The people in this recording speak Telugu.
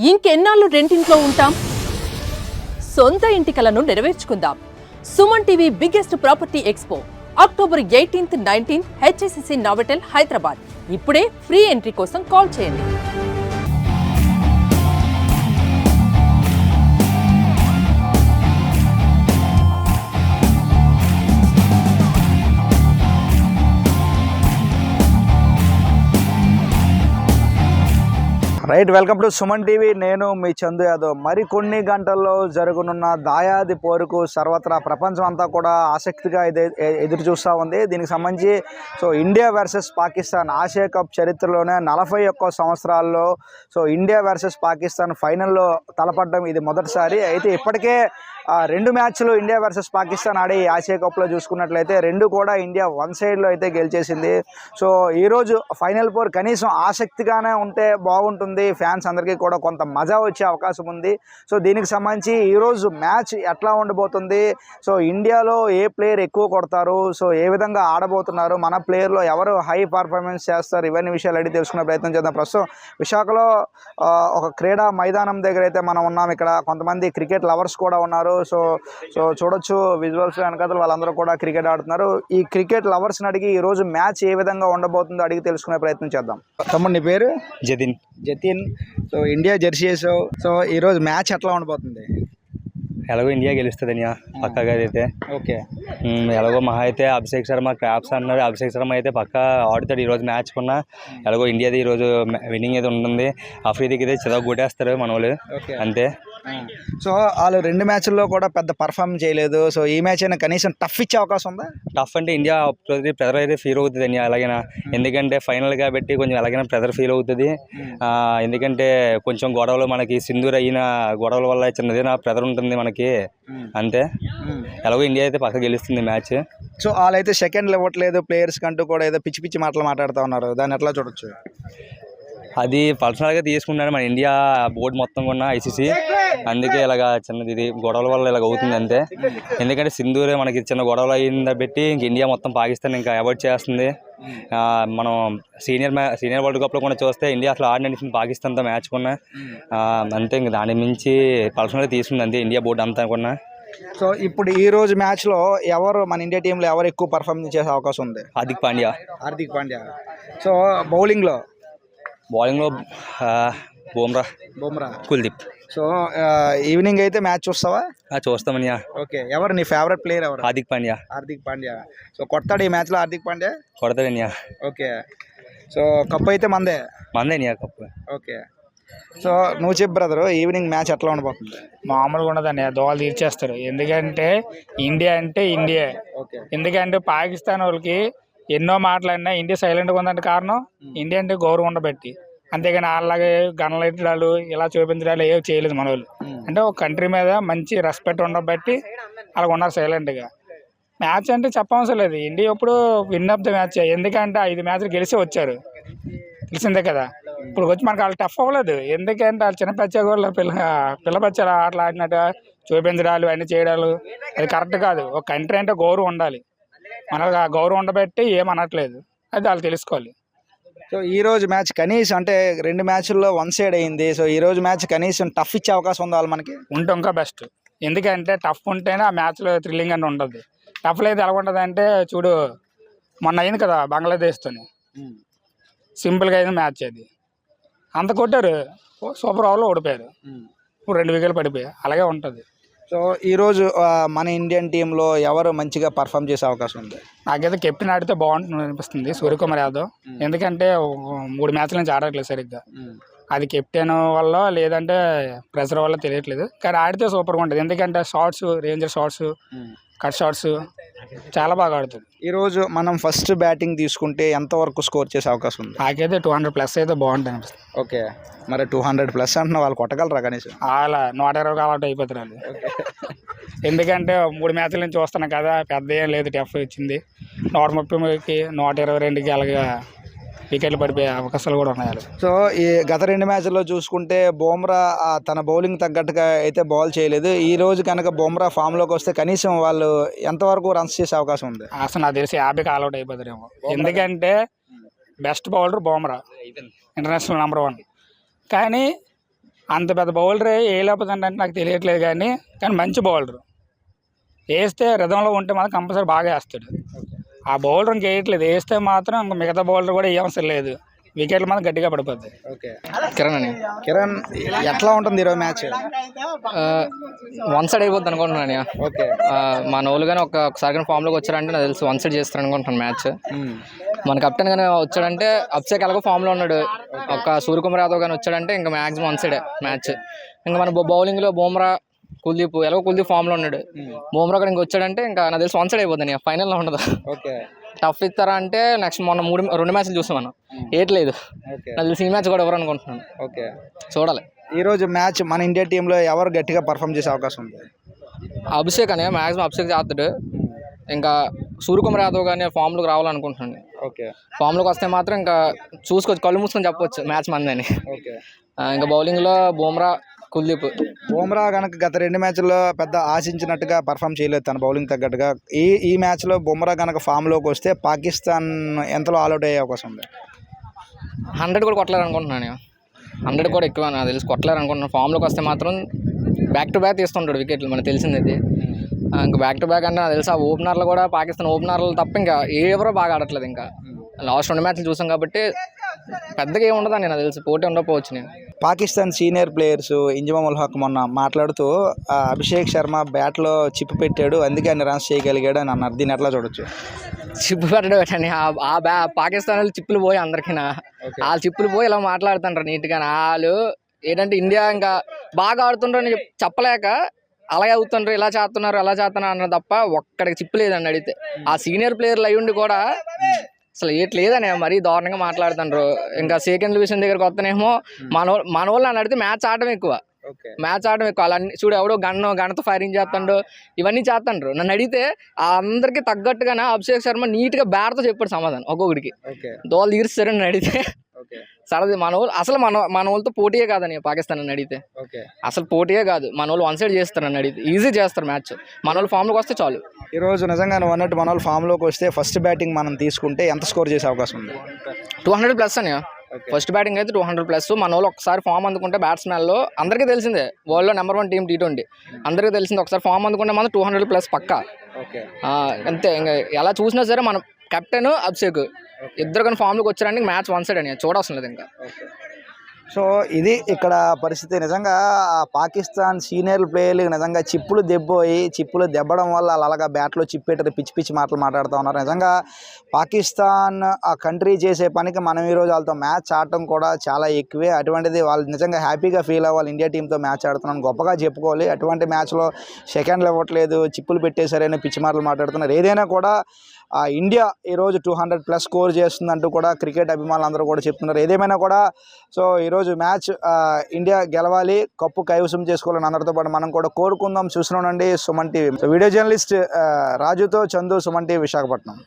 ఇంకెన్నాళ్ళు రెంటింట్లో ఉంటాం? సొంత ఇంటి కలను నెరవేర్చుకుందాం. Suman TV biggest property expo October 18th, 19th HSCC Novotel Hyderabad. ఇప్పుడే ఫ్రీ ఎంట్రీ కోసం కాల్ చేయండి. Right, welcome to Suman TV. నేను మీ చందు యాదవ్. మరికొన్ని గంటల్లో జరగనున్న దాయాది పోరుకు సర్వత్రా ప్రపంచం అంతా కూడా ఆసక్తిగా ఎదురు చూస్తూ ఉంది. దీనికి సంబంధించి India versus Pakistan Asia cup చరిత్రలోనే 41 సంవత్సరాల్లో ఇండియా వర్సెస్ పాకిస్తాన్ ఫైనల్లో తలపడడం ఇది మొదటిసారి. అయితే ఇప్పటికే 2 మ్యాచ్లు ఇండియా వర్సెస్ పాకిస్తాన్ ఆడి ఆసియా కప్లో చూసుకున్నట్లయితే 2 కూడా ఇండియా వన్ సైడ్లో అయితే గెలిచేసింది. ఈరోజు ఫైనల్ పోర్ కనీసం ఆసక్తిగానే ఉంటే బాగుంటుంది, ఫ్యాన్స్ అందరికీ కూడా కొంత మజా వచ్చే అవకాశం ఉంది. దీనికి సంబంధించి ఈరోజు మ్యాచ్ ఎట్లా ఉండబోతుంది, ఇండియాలో ఏ ప్లేయర్ ఎక్కువ కొడతారు, ఏ విధంగా ఆడబోతున్నారు, మన ప్లేయర్లో ఎవరు హై పర్ఫార్మెన్స్ చేస్తారు, ఇవన్నీ విషయాలు అడిగి తెలుసుకునే ప్రయత్నం చేద్దాం. ప్రస్తుతం విశాఖలో ఒక క్రీడా మైదానం దగ్గర అయితే మనం ఉన్నాం. ఇక్కడ కొంతమంది క్రికెట్ లవర్స్ కూడా ఉన్నారు. చూడొచ్చు విజువల్స్ వెనకాల వాళ్ళందరూ కూడా క్రికెట్ ఆడుతున్నారు. ఈ క్రికెట్ లవర్స్ని అడిగి ఈరోజు మ్యాచ్ ఏ విధంగా ఉండబోతుందో అడిగి తెలుసుకునే ప్రయత్నం చేద్దాం. తమ్ముడు, నీ పేరు? జతిన్. ఇండియా జెర్సీ వేసావు. ఈరోజు మ్యాచ్ ఎట్లా ఉండబోతుంది? ఎలాగో ఇండియా గెలుస్తుంది అనియా పక్కగా అయితే. ఓకే, ఎలాగో మహా అయితే అభిషేక్ శర్మ క్రాప్స్ అన్నారు. అభిషేక్ శర్మ అయితే పక్కా ఆడుతాడు ఈరోజు మ్యాచ్ కున్నా. ఎలాగో ఇండియాది ఈరోజు విన్నింగ్ అయితే ఉంటుంది. అఫ్రీదికి అయితే చదవ కొట్టేస్తారు మన వాళ్ళు, అంతే. వాళ్ళు 2 మ్యాచ్ల్లో కూడా పెద్ద పర్ఫార్మ్ చేయలేదు. ఈ మ్యాచ్ అయినా కనీసం టఫ్ ఇచ్చే అవకాశం ఉందా? టఫ్ అంటే ఇండియా ప్రెజర్ అయితే ఫీల్ అవుతుంది అని ఎలాగైనా, ఎందుకంటే ఫైనల్ కాబట్టి కొంచెం ఎలాగైనా ప్రెజర్ ఫీల్ అవుతుంది. ఎందుకంటే కొంచెం గొడవలు మనకి సింధూర్ అయిన గొడవల వల్ల చిన్నది నా ప్రెజర్ ఉంటుంది మనకి, అంతే. ఎలాగో ఇండియా అయితే పక్క గెలుస్తుంది మ్యాచ్. వాళ్ళైతే సెకండ్లు ఇవ్వట్లేదు ప్లేయర్స్ కంటూ కూడా ఏదో పిచ్చి పిచ్చి మాటలు మాట్లాడుతూ ఉన్నారు. దాన్ని ఎట్లా చూడొచ్చు? అది పర్సనల్గా తీసుకున్నాడు మన ఇండియా బోర్డు మొత్తం కూడా ఐసీసీ, అందుకే ఇలాగ చిన్నది ఇది గొడవల వల్ల ఇలాగ అవుతుంది అంతే. ఎందుకంటే సింధూరే మనకి చిన్న గొడవలు అయింది బట్టి ఇంక ఇండియా మొత్తం పాకిస్తాన్ ఇంకా అవాయిడ్ చేస్తుంది. మనం సీనియర్ వరల్డ్ కప్లో కూడా చూస్తే ఇండియా అసలు ఆడిన పాకిస్తాన్తో మ్యాచ్ కొన్నా, అంతే. ఇంక దాని మించి పర్సనల్గా తీసుకుంది అంతే ఇండియా బోర్డు అంతా కొన్నా. ఇప్పుడు ఈ రోజు మ్యాచ్లో ఎవరు మన ఇండియా టీంలో ఎవరు ఎక్కువ పర్ఫార్మ్ చేసే అవకాశం ఉంది? హార్దిక్ పాండ్యా. బౌలింగ్లో బుమ్రా, కుల్దీప్. ఈవినింగ్ అయితే మ్యాచ్ చూస్తావా? చూస్తామనియా. ఓకే, ఎవరు నీ ఫేవరెట్ ప్లేయర్? ఎవరు? హార్దిక్ పాండ్యా. కొడతాడు ఈ మ్యాచ్లో హార్దిక్ పాండ్యా? కొడతాడనియా. ఓకే, కప్ అయితే మందేనియా కప్పు. ఓకే, నువ్వు చెప్పు బ్రదరు, ఈవినింగ్ మ్యాచ్ ఎట్లా ఉండబోతుంది? మామూలుగా ఉండదండి, దోవలు తీర్చేస్తారు. ఎందుకంటే ఇండియా అంటే ఇండియా. ఎందుకంటే పాకిస్తాన్ వాళ్ళకి ఎన్నో మాట్లాడినా ఇండియా సైలెంట్గా ఉందంటే కారణం ఇండియా అంటే గౌరవం ఉండబట్టి, అంతేగాని అలాగే గనలెట్టడాలు ఇలా చూపించడాలు ఏవి చేయలేదు మన వాళ్ళు. అంటే ఒక కంట్రీ మీద మంచి రెస్పెక్ట్ ఉండబట్టి అలా ఉన్నారు సైలెంట్గా. మ్యాచ్ అంటే చెప్పవసరం లేదు, ఇండియా ఇప్పుడు విన్ ఆఫ్ ద మ్యాచ్. ఎందుకంటే 5 మ్యాచ్లు గెలిచి వచ్చారు, తెలిసిందే కదా. ఇప్పుడు వచ్చి మనకు వాళ్ళు టఫ్ అవ్వలేదు, ఎందుకంటే వాళ్ళు చిన్న పచ్చ వాళ్ళు పిల్ల పచ్చలు ఆటలు ఆడినట్టు చూపించడాలు అన్నీ చేయడాలు అది కరెక్ట్ కాదు. ఒక కంట్రీ అంటే గౌరవం ఉండాలి, మనకు ఆ గౌరవం ఉండబట్టి ఏమనట్లేదు, అది వాళ్ళు తెలుసుకోవాలి. ఈ రోజు మ్యాచ్ కనీసం అంటే 2 మ్యాచ్ల్లో వన్ సైడ్ అయింది. ఈ రోజు మ్యాచ్ కనీసం టఫ్ ఇచ్చే అవకాశం ఉందా మనకి? ఉంటే ఇంకా బెస్ట్, ఎందుకంటే టఫ్ ఉంటేనే ఆ మ్యాచ్లో థ్రిల్లింగ్ అని ఉంటుంది. టఫ్లో అయితే ఎలా ఉంటుంది అంటే చూడు, మొన్న అయింది కదా బంగ్లాదేశ్తోని, సింపుల్గా అయింది మ్యాచ్. అది అంత కొట్టారు, సూపర్ ఓవర్లో ఓడిపోయారు, 2 వికెట్లు పడిపోయాయి. అలాగే ఉంటుంది. ఈరోజు మన ఇండియన్ టీంలో ఎవరు మంచిగా పర్ఫామ్ చేసే అవకాశం ఉంది? నాకైతే కెప్టెన్ ఆడితే బాగుంటుంది అనిపిస్తుంది, సూర్యకుమార్ యాదవ్. ఎందుకంటే 3 మ్యాచ్ల నుంచి ఆడట్లేదు సరిగ్గా. అది కెప్టెన్ వల్ల లేదంటే ప్రెషర్ వల్ల తెలియట్లేదు, కానీ ఆడితే సూపర్గా ఉంటుంది. ఎందుకంటే shots, ranger shots, cut shots చాలా బాగా ఆడుతుంది. ఈరోజు మనం ఫస్ట్ బ్యాటింగ్ తీసుకుంటే ఎంతవరకు స్కోర్ చేసే అవకాశం ఉంది? నాకైతే 200+ అయితే బాగుంటుంది అనిపిస్తుంది. ఓకే, మరి 200+ అంటున్నా, వాళ్ళు కొట్టగలరా కనీసం? అలా 120 అలవాటు అయిపోతారు వాళ్ళు. ఎందుకంటే 3 మ్యాచ్ల నుంచి చూస్తున్నాం కదా, పెద్ద ఏం లేదు, టఫ్ ఇచ్చింది. 130కి 122కి అలాగా వికెట్లు పడిపోయే అవకాశాలు కూడా ఉన్నాయి. ఈ గత 2 మ్యాచ్ల్లో చూసుకుంటే బుమ్రా తన బౌలింగ్ తగ్గట్టుగా అయితే బౌల్ చేయలేదు. ఈ రోజు కనుక బుమ్రా ఫామ్లోకి వస్తే కనీసం వాళ్ళు ఎంతవరకు రన్స్ చేసే అవకాశం ఉంది? అసలు నాకు తెలిసి 50కి ఆల్అౌట్ అయిపోతారేమో. ఎందుకంటే best bowler Bumrah, international number 1. కానీ అంత పెద్ద బౌలర్ వేయలేకపోతుందంటే నాకు తెలియట్లేదు, కానీ మంచి బౌలర్. వేస్తే రిధంలో ఉంటే మాత్రం కంపల్సరీ బాగా వేస్తాడు. ఆ బౌలర్ ఇంక వేయట్లేదు, వేస్తే మాత్రం ఇంక మిగతా బౌలర్ కూడా వేయవసరం లేదు, వికెట్లు మాత్రం గట్టిగా పడిపోతాయి. కిరణ్ అని. కిరణ్ ఎట్లా ఉంటుంది ఈరోజు మ్యాచ్? వన్ సైడ్ అయిపోద్ది అనుకుంటున్నాను. ఓకే, మన వాళ్ళు కానీ ఒకసారి కానీ ఫామ్లోకి వచ్చారంటే నాకు తెలిసి వన్ సైడ్ చేస్తారు అనుకుంటున్నాను మ్యాచ్. మన కెప్టెన్ కానీ వచ్చాడంటే అభిషేక్ ఎలాగో ఫామ్లో ఉన్నాడు, ఒక సూర్యకుమార్ యాదవ్ కానీ వచ్చాడంటే ఇంకా మ్యాక్సిమం వన్ సైడే మ్యాచ్. ఇంకా మన బౌలింగ్లో బుమ్రా, కుల్దీప్ ఎలాగో కుల్దీప్ ఫామ్లో ఉన్నాడు, బుమ్రా కూడా ఇంకా వచ్చాడంటే ఇంకా నాకు తెలిసి వన్ సైడ్ అయిపోద్ది. ఫైనల్లో ఉండదు. ఓకే, టఫ్ ఇస్తారా అంటే నెక్స్ట్ మొన్న 2 మ్యాచ్లు చూసాం మనం, ఏట్లేదు. నాకు తెలిసి ఈ మ్యాచ్ కూడా ఎవరు అనుకుంటున్నాను. ఓకే, చూడాలి. ఈరోజు మ్యాచ్ మన ఇండియా టీంలో ఎవరు గట్టిగా పర్ఫామ్ చేసే అవకాశం ఉంది? అభిషేక్ అని మ్యాక్సిమం అభిషేక్ చేస్తాడు. ఇంకా సూర్యకుమార్ యాదవ్ కానీ ఫామ్లోకి రావాలనుకుంటున్నాను. ఓకే, ఫామ్లోకి వస్తే మాత్రం ఇంకా చూసుకోవచ్చు, కళ్ళు మూసుకొని చెప్పొచ్చు మ్యాచ్ మందని. ఓకే, ఇంకా బౌలింగ్లో బుమ్రా, కుల్దీప్. బుమ్రా కనుక గత 2 మ్యాచ్ల్లో పెద్ద ఆశించినట్టుగా పర్ఫామ్ చేయలేదు తన బౌలింగ్ తగ్గట్టుగా. ఈ మ్యాచ్లో బుమ్రా కనుక ఫామ్లోకి వస్తే పాకిస్తాన్ ఎంతలో ఆల్అౌట్ అయ్యే అవకాశం ఉంది? 100 కూడా కొట్టలేరు అనుకుంటున్నాను. 100 కూడా ఎక్కువ నాకు తెలిసి కొట్టలేరు అనుకుంటున్నాను. ఫామ్లోకి వస్తే మాత్రం బ్యాక్ టు బ్యాక్ తీస్తుంటాడు వికెట్లు, మనకు తెలిసింది అది. ఇంకా బ్యాక్ టు బ్యాక్ అంటే నాకు తెలిసి ఆ ఓపెనర్లు కూడా పాకిస్తాన్ ఓపెనర్లు తప్ప ఇంకా ఎవరో బాగా ఆడట్లేదు. ఇంకా లాస్ట్ 2 మ్యాచ్లు చూసాం కాబట్టి పెద్దగా ఏమి ఉండదని నాకు తెలిసి, పోటీ ఉండకపోవచ్చు. నేను పాకిస్తాన్ సీనియర్ ప్లేయర్స్ ఇంజమామ్ ఉల్ హక్ మొన్న మాట్లాడుతూ అభిషేక్ శర్మ బ్యాట్లో చిప్పు పెట్టాడు, అందుకే ఆయన రన్స్ చేయగలిగాడు అని అన్నారు. దీన్ని ఎట్లా చూడొచ్చు? చిప్పు పెట్టడం పెట్టండి, పాకిస్తాన్ వాళ్ళు చిప్పులు పోయి అందరికీ వాళ్ళ చిప్పులు పోయి ఇలా మాట్లాడుతుంటారు నీట్గా. వాళ్ళు ఏంటంటే ఇండియా ఇంకా బాగా ఆడుతుంటారని చెప్పలేక అలాగే అవుతుంటారు, ఇలా చేస్తున్నారు అలా చేస్తున్నారు అన్నారు తప్ప ఒక్కడికి చిప్పు లేదండి అడిగితే. ఆ సీనియర్ ప్లేయర్లు అయ్యుండి కూడా అసలు ఏట్లేదని మరీ దారుణంగా మాట్లాడుతుండ్రు. ఇంకా సెకండ్ డివిజన్ దగ్గరకు వస్తేనేమో మన వాళ్ళు అని అడిగితే మ్యాచ్ ఆడటం ఎక్కువ, అలా చూడు ఎవడో గన్తో ఫైరింగ్ చేస్తాడు, ఇవన్నీ చేస్తాండ్రు. నన్ను అడిగితే అందరికీ తగ్గట్టుగానే అభిషేక్ శర్మ నీట్గా బ్యాట్తో చెప్పాడు సమాధానం ఒక్కొక్కడికి. దోళ్ళు తీరుస్తారు నన్ను అడిగితే. సరదా మన వాళ్ళు అసలు మన వాళ్ళతో పోటీయే కాదని పాకిస్తాన్ అని అడిగితే, అసలు పోటీయే కాదు. మన వాళ్ళు వన్ సైడ్ చేస్తారు అని అడిగితే, ఈజీ చేస్తారు మ్యాచ్. మన వాళ్ళు ఫామ్లోకి వస్తే చాలు. ఈరోజు నిజంగా అన్నట్టు మన వాళ్ళు ఫామ్లోకి వస్తే ఫస్ట్ బ్యాటింగ్ మనం తీసుకుంటే ఎంత స్కోర్ చేసే అవకాశం ఉంది? 200+ అని. ఫస్ట్ బ్యాటింగ్ అయితే 200+. మన వాళ్ళు ఒకసారి ఫామ్ అందుకుంటే బ్యాట్స్మెన్లో అందరికీ తెలిసిందే, వరల్డ్లో నెంబర్ 1 టీం T20 అందరికీ తెలిసిందే. ఒకసారి ఫామ్ అందుకుంటే మనం 200+ పక్కా. అంతే. ఇంకా ఎలా చూసినా సరే మనం కెప్టెన్ అభిషేక్ ఇద్దరు కానీ ఫామ్లోకి వచ్చారంటే మ్యాచ్ వన్ సైడ్ అని చూడవలసిన లేదు ఇంకా. సో ఇది ఇక్కడ పరిస్థితి. నిజంగా పాకిస్తాన్ సీనియర్ ప్లేయర్లు నిజంగా చిప్పులు దెబ్బడం వల్ల వాళ్ళు అలాగా బ్యాట్లో చిప్పెట్టారు, పిచ్చి మాటలు మాట్లాడుతూ ఉన్నారు. నిజంగా పాకిస్తాన్ ఆ కంట్రీ చేసే పనికి మనం ఈరోజు వాళ్ళతో మ్యాచ్ ఆడటం కూడా చాలా ఎక్కువే. అటువంటిది వాళ్ళు నిజంగా హ్యాపీగా ఫీల్ అవ్వాలి, ఇండియా టీంతో మ్యాచ్ ఆడుతున్నాను గొప్పగా చెప్పుకోవాలి. అటువంటి మ్యాచ్లో సెకండ్లు ఇవ్వట్లేదు, చిప్పులు పెట్టేశారని పిచ్చి మాటలు మాట్లాడుతున్నారు. ఏదైనా కూడా ఇండియా ఈరోజు 200+ స్కోర్ చేస్తుందంటూ కూడా క్రికెట్ అభిమానులు అందరూ కూడా చెప్తున్నారు. ఏదేమైనా కూడా సో ఈరోజు మ్యాచ్ ఇండియా గెలవాలి, కప్పు కైవసం చేసుకోవాలని అందరితో పాటు మనం కూడా కోరుకుందాం. చూస్తున్నానండి సుమన్ టీవీ. వీడియో జర్నలిస్ట్ రాజుతో చందు, సుమన్ టీవీ, విశాఖపట్నం.